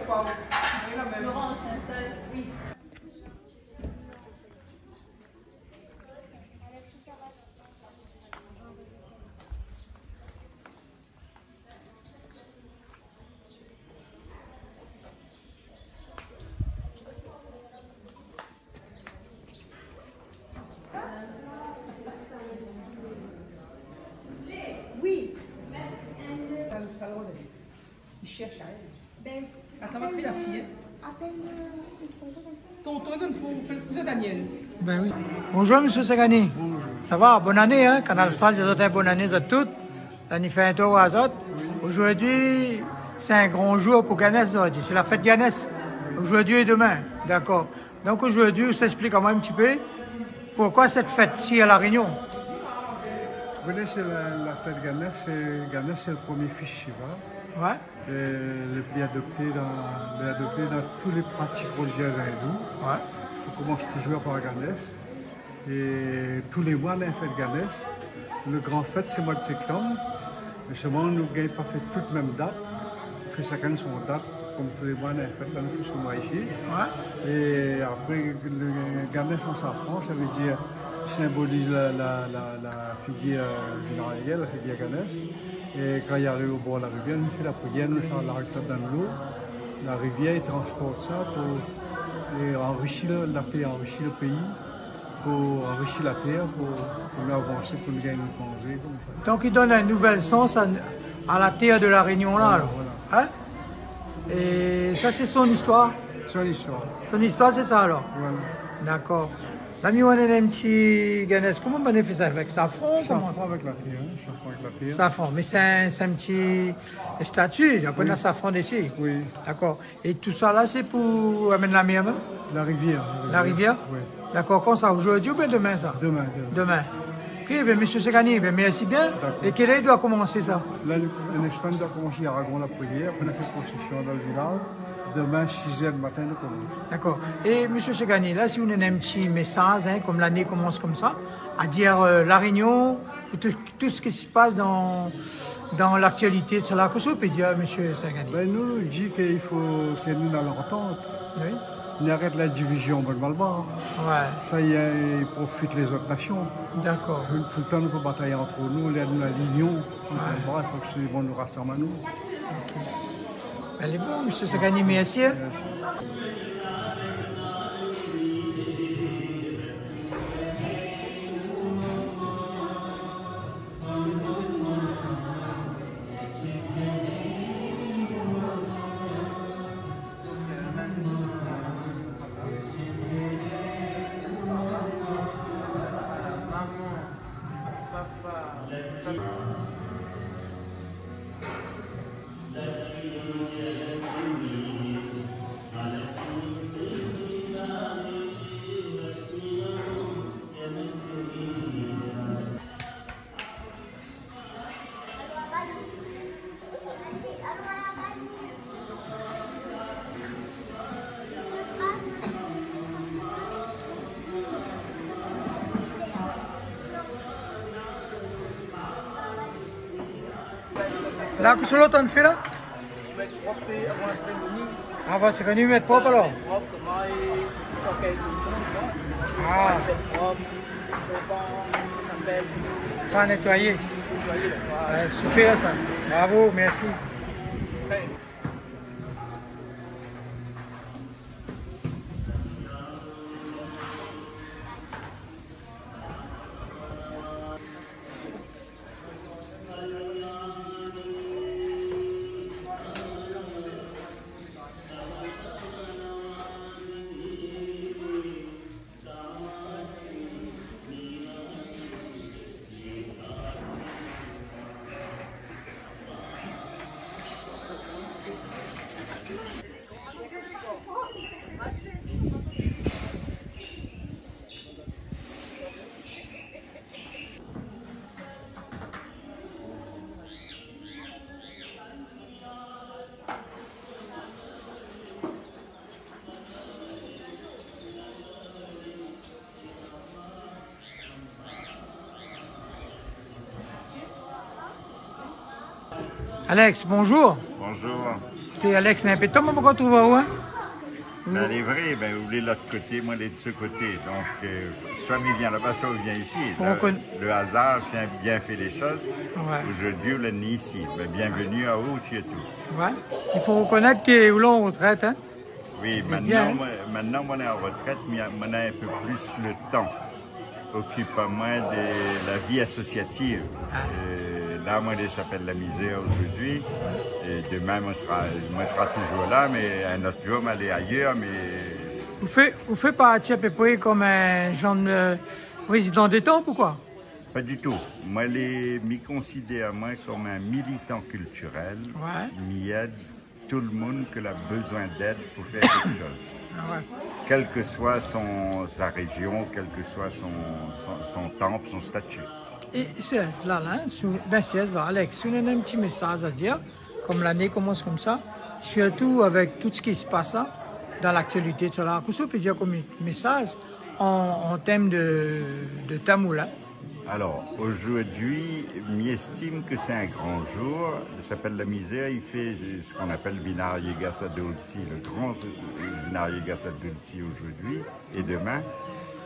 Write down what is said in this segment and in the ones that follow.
pas. Oui, la même. Laurent, c'est un seul. Oui. Oui. Il cherche à elle. Attends, on va la fille. Tonton, il faut le cousin Daniel. Ben oui. Bonjour, monsieur Sagani. Bonjour. Ça va? Bonne année, hein? Canal Austral, je souhaite une bonne année à toutes. L'année fait un tour à Zot. Aujourd'hui, c'est un grand jour pour Ganès aujourd'hui. C'est la fête Ganès. Aujourd'hui et demain. D'accord. Donc aujourd'hui, je vous explique quand même un petit peu pourquoi cette fête-ci à La Réunion. Vous connaissez la fête Ganès, c'est le premier fils Shiva. Ouais. Le plus adopté dans toutes les pratiques religieuses hindoues. Ouais. On commence toujours par Ganès. Et tous les mois, on a une fête Ganès. Le grand fête, c'est le mois de septembre. Mais seulement, nous n'avons pas fait toutes les mêmes dates. On fait chacun son date. Comme tous les mois, on a une fête, là, nous faisons ce mois ici. Ouais. Et après, le Ganès en safran, ça veut dire symbolise la figure générale, la figure Ganès. Et quand il arrive au bord de la rivière, nous fait la prière, nous faisons la recette dans l'eau. La rivière, il transporte ça pour enrichir la paix, enrichir le pays, pour enrichir la terre, pour nous avancer, pour nous gagner une congé. Donc il donne un nouvel sens à la terre de La Réunion là. Voilà. Hein? Et ça, c'est son histoire. Son histoire. Son histoire, c'est ça alors. Voilà. D'accord. L'ami, on a un petit Ganès. Comment on a fait ça? Avec safran? Safran avec la terre. Safran avec la terre. Safran, mais c'est un petit statut. Après, on a safran d'ici. Oui. D'accord. Et tout ça là, c'est pour amener la mer? La rivière. La rivière? Oui. D'accord. Quand ça? Aujourd'hui ou bien demain ça? Demain. Demain. Ok, bien, monsieur Segani, merci bien. Et quelle heure doit commencer ça? Là, l'instant doit commencer à Aragon la prière. On a fait procession dans le village. Demain, 6h du matin, nous commençons. D'accord. Et M. Segani, là, si vous avez un petit message, hein, comme l'année commence comme ça, à dire La Réunion, tout ce qui se passe dans l'actualité de cela, qu'est-ce que vous pouvez dire, M. Segani? Ben, nous, il dit qu'il faut que nous dans l'entente. Oui. On arrête la division Malban. Ouais. Ça y est, il profite les autres nations. D'accord. Tout le temps, nous pouvons batailler entre nous, la l'union. Il faut que c'est bon, nous rassemblons à nous. Okay. Elle est bon, M. Segani, merci. Là, qu'est-ce que l'autre on fait là? Mettre propre avant la cérémonie. Avant la cérémonie, mettre propre alors? Propre, maille, coquille, tout le temps. Ah, Propre, ça s'appelle. pas nettoyer. Nettoyer, là. Ouais, super ça. Bravo, merci. Ouais. Alex, bonjour. Bonjour. Tu es Alex Nimpeto, mais pourquoi tu vas où? Hein? Ben, elle est vraie, ben, vous voulez de l'autre côté, moi, elle est de ce côté. Donc, soit il vient là-bas, soit il vient ici. Le hasard fait bien fait les choses. Ouais. Aujourd'hui, on l'a mis ici. Ben, bienvenue à vous, surtout. Ouais. Il faut reconnaître que où l'on retraite, hein? Oui, maintenant, on est en retraite, mais on a un peu plus le temps. Occupe à moi de la vie associative. Là, moi, je s'appelle la misère aujourd'hui. Et demain, moi, sera toujours là, mais un autre jour, je aller ailleurs. Mais... Vous faites partie à peu près comme un genre de président des temps, pourquoi? Pas du tout. Moi, je m'y considère moi comme un militant culturel. Ouais. M'y aide tout le monde qui a besoin d'aide pour faire quelque chose. Ouais. Quelle que soit sa région, quel que soit son temple, son statut. Et c'est là, Alex, on a un petit message à dire, comme l'année commence comme ça, surtout avec tout ce qui se passe là, dans l'actualité de cela. Qu'est-ce qu'on peut dire comme message en termes de tamoula? Alors, aujourd'hui, j'estime que c'est un grand jour. Il s'appelle la misère. Il fait ce qu'on appelle Vinarye Gassadolti, le grand Vinarye Gassadolti aujourd'hui et demain.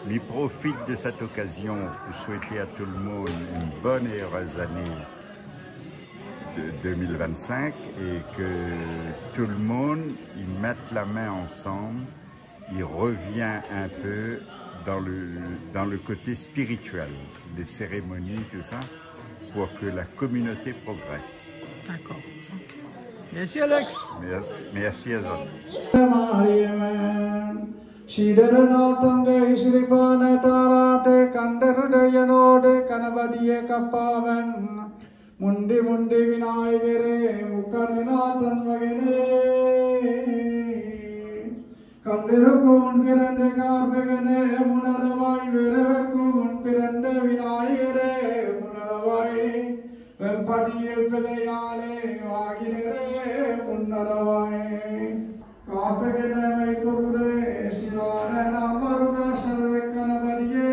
Il profite de cette occasion pour souhaiter à tout le monde une bonne et heureuse année de 2025 et que tout le monde y mette la main ensemble. Il revient un peu dans le côté spirituel, des cérémonies, tout ça, pour que la communauté progresse. D'accord. Okay. Merci Alex. Merci à vous. கண்டிருக்கும் முன்பிறந்த கார்பகனே முனரவாய் விரவக்கும் முன்பிறந்த விநாயகரே முனரவாய் வெம்படியில் பிழையாலே வாகினரே முன்னரவாய் கார்பகனமை குருரே சிவான நாமருக சர்வ கணபதியே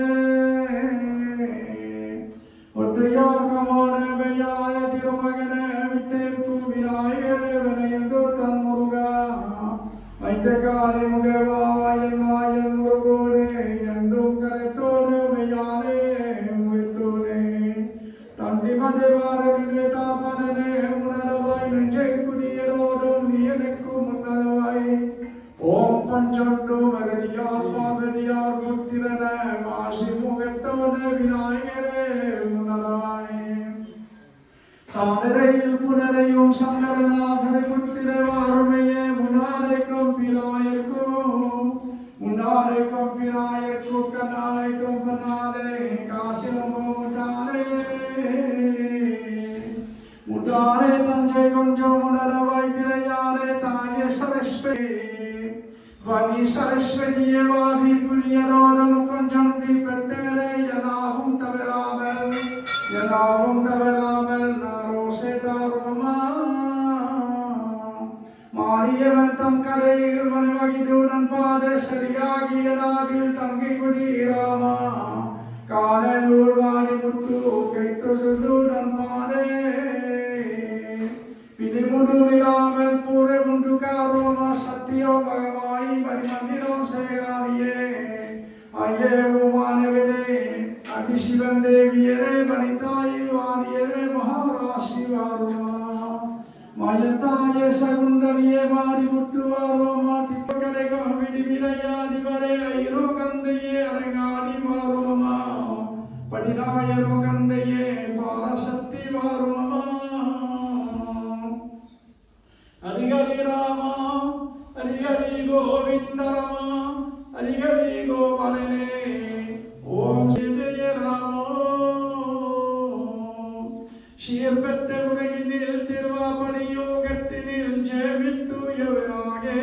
ஒத்தையோகமான மெய்யாய திருமகனே விட்டேற்கும் விநாயகரே வினையந்தோ தன் முருகா மைத்தக்காலை முகவாயன் வாயன் முருகோனே என்றும் கரைத்தோனே மெய்யானே முயத்தோனே தண்டி மதிவாரனே தாமனே உணரவாய் நெஞ்சை குடியரோடும் நீ எனக்கும் முன்னரவாய் ஓம் பஞ்சொண்டு மகதியார் பாகதியார் புத்திரன வாசி முகத்தோனே விநாயகரே முன்னரவாய் சாதரையில் புனரையும் சங்கரநாசரை புத்திர வாருமையே முன்னாரைக்கும் பினாயர்க்கும் கனாலைக்கும் கனாலே காசிலமோ முட்டாரே தஞ்சை கொஞ்சம் உணரவாய் திரையாரே தாயே சரஸ்வதி வனி சரஸ்வதியே வாவி புனியரோதம் கொஞ்சம் பெற்றவரே எனாவும் தவறாமல் நாரோசே தாருமா மாரியவன் தம் கரையில் மனைவகிதுடன் பாத சரியாகியதாவில் தங்கை குடிராமா காலூர் வாணி முட்டு கைத்து சொல்லுடன் பாதே பிடிமுடு விழாமல் பூரை முண்டு காரோமா சத்தியோ பகவாய் மணிமந்திரம் சேகாமியே ஐயே உமானவிலே அடிசிவன் தேவியரே மணிதாயி வாணியரே மகாராசி வாருமா மயத்தாயே சகுந்தரியே மாறி முட்டுவாரோமா திப்பகரைகம் விடி விரையாதிவரே ஐரோ கந்தையே அரங்காடி வாருமா படிநாயரோ கந்தையே பாரசக்தி வாருமா ஹரிஹரி ராமா ஹரிஹரி கோவிந்தராமா ஹரிஹரி கோபாலனே ஓம் ஜெய ராமோ சீர்பெற்ற உலகினில் திருவாபணி யோகத்தினில் ஜெயவித்துயவராகே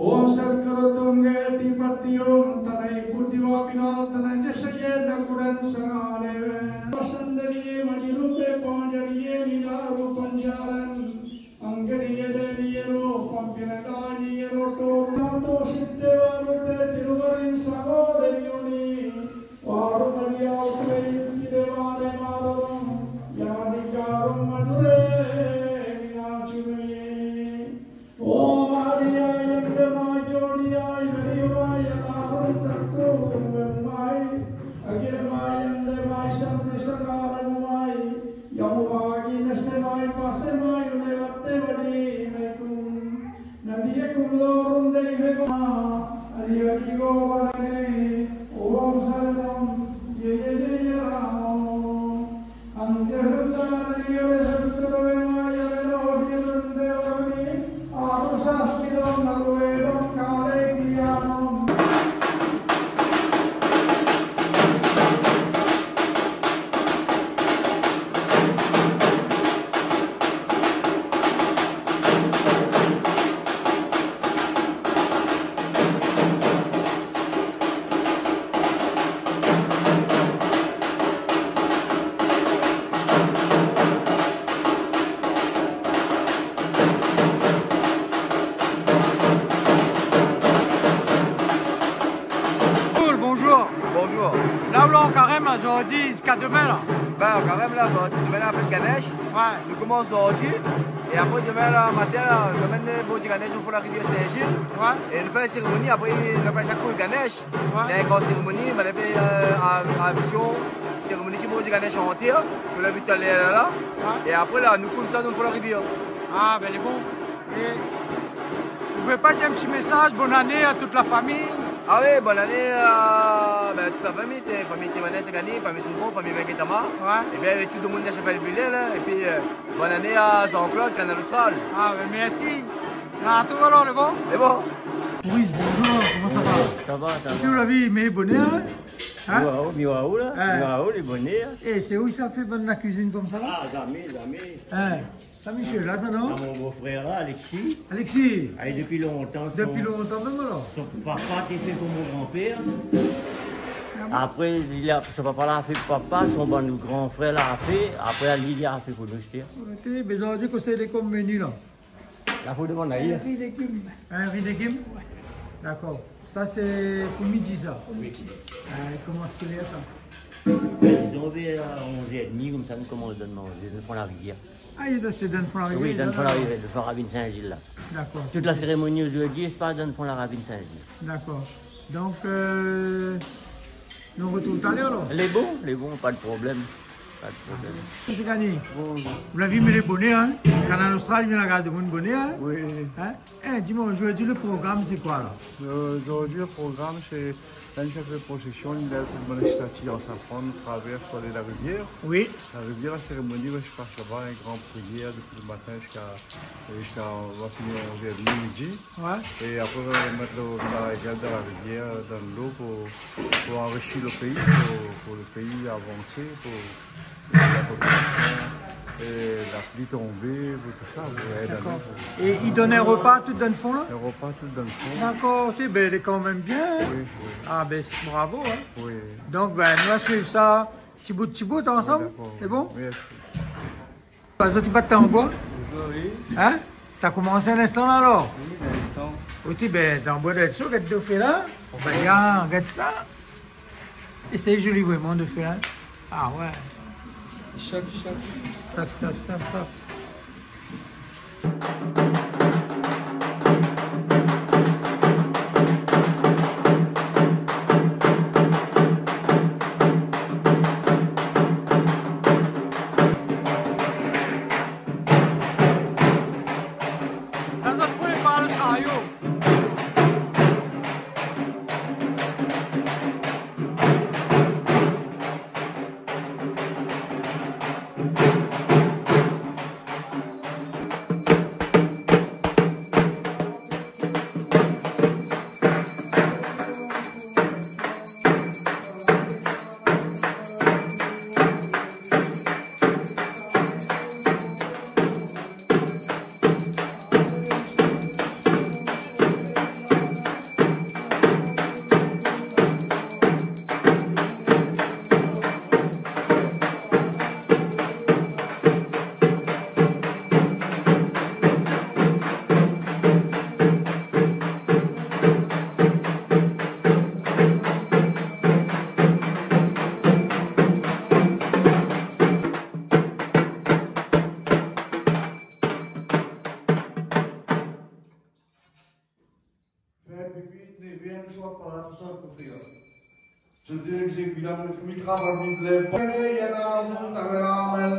ஓம் சர்க்கரதுங்க திபத்தியோம் தனை புத்திவாபினால் தன ஜெசையே நகுடன் சகாலே வசந்தரியே மணிரூபே பாஞ்சரியே நிலாரு பஞ்சாரன் அங்கடியதனியரோ பம்பினதானியரோ டோட்டோ சித்தவாருட்ட திருவரின் சகோதர d'aujourd'hui jusqu'à demain là? Ben, quand même, là, demain, la fête Ganesh. Ouais. Nous commençons aujourd'hui. Et après, demain, là, matin, là, le domaine de Bodi Ganesh, nous faisons la rivière Saint-Gilles. Ouais. Et nous faisons une cérémonie. Après, nous appelle ça Cool Ganesh. Ouais. Il y a une grande cérémonie. On a fait à Vision, cérémonie chez Bodi Ganesh en entier. Nous l'avons vu tout à l'heure là. Ouais. Et après, là, nous coulons ça, nous faisons la rivière. Ah, ben, il est bon. Et vous pouvez pas dire un petit message, bonne année à toute la famille? Ah oui, bonne année à toute la famille, famille Timanès Sagani, famille Sungo, famille Venketama. Ouais. Et bien avec tout le monde de Chapelle-Villers là. Et puis bonne année à Jean-Claude, Canal Austral. Ah, ben merci. À tout alors, le bon? C'est bon. Maurice, bonjour, comment ça va? Ça va, ça Tu la vie, mais bonheur, hein? Miwaou là, Miwaou, les bonnets. Et c'est où ça fait bonne la cuisine comme ça là? Ah, jamais. Hein? Ça, monsieur, là, ça non? Mon beau-frère là, Alexis. Alexis, Ah, depuis longtemps. depuis longtemps même alors? Son papa était fait pour mon grand-père. Après, son papa l'a fait pour papa, son bon grand frère l'a fait. Après, Lily a fait pour nous. Ok, besoin de dire que c'est comme menu là. La faut demander à il. Un riz de légumes? D'accord. Ça, c'est pour midi, ça? Oui. Comment est-ce qu'il y a ça? Ils ont ouvert à 11h30, comme ça, nous commençons à manger, nous prenons la rivière. Ah, il est dans le fond la rivière? Oui, dans le fond la rivière, de Ravine Saint-Gilles là. D'accord. Toute la cérémonie aujourd'hui, c'est pas dans le fond la Ravine Saint-Gilles. D'accord. Donc, nous retournons tout à l'heure, là? Les bons, pas de problème. Pas de problème. C'est gagné. Vous l'avez mis les bonnets, hein? Canal Austral, il vient la garde de mon bonnet, hein? Oui. Hein? Dis-moi, aujourd'hui, le programme, c'est quoi, là? Aujourd'hui, le programme, c'est une sacrée procession, une lettre de manifestation en safran, on traverse la rivière. Oui. La rivière, la cérémonie, je passe là-bas, une grande prière depuis le matin jusqu'à on va finir 11h30 midi. Ouais. Et après, on va mettre la gueule dans la rivière, dans l'eau pour enrichir le pays, pour le pays avancer, pour la population. Et la pluie tombée, tout ça. D'accord. Et il donne un repas tout dans le fond là? Un repas tout dans le fond. D'accord, c'est ben, il est quand même bien. Hein? Oui. Ah ben bravo. Hein? Oui. Donc ben, nous allons suivre ça petit bout ensemble. C'est bon? Oui. Pas tu pas de temps en bois? Oui. Hein? Ça commence à l'instant là alors? Oui, l'instant. Oui, ben dans le bois de sûr, regarde de fait là. Ben regarde ça. Et c'est joli vraiment de faire. Hein? Ah ouais. Chop.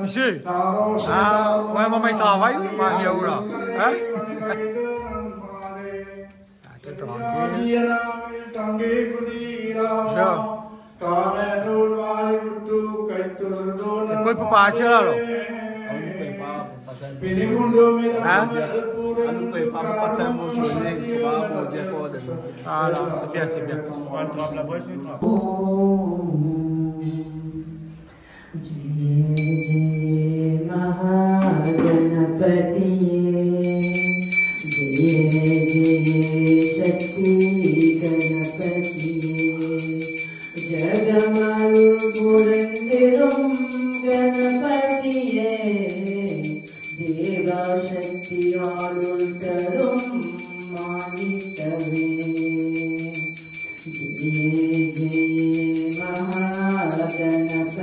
Monsieur, ouais, maman, il travaille ou pas? Il est où là? Hein? T'es tranquille. Et puis pour partir là? Hein? Ah là, c'est bien. Jai Jai Mahaganapathi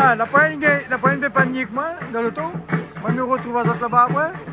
Ah, la poigne fait panique moi, dans l'auto. Moi, je me retrouve à l'autre là-bas après.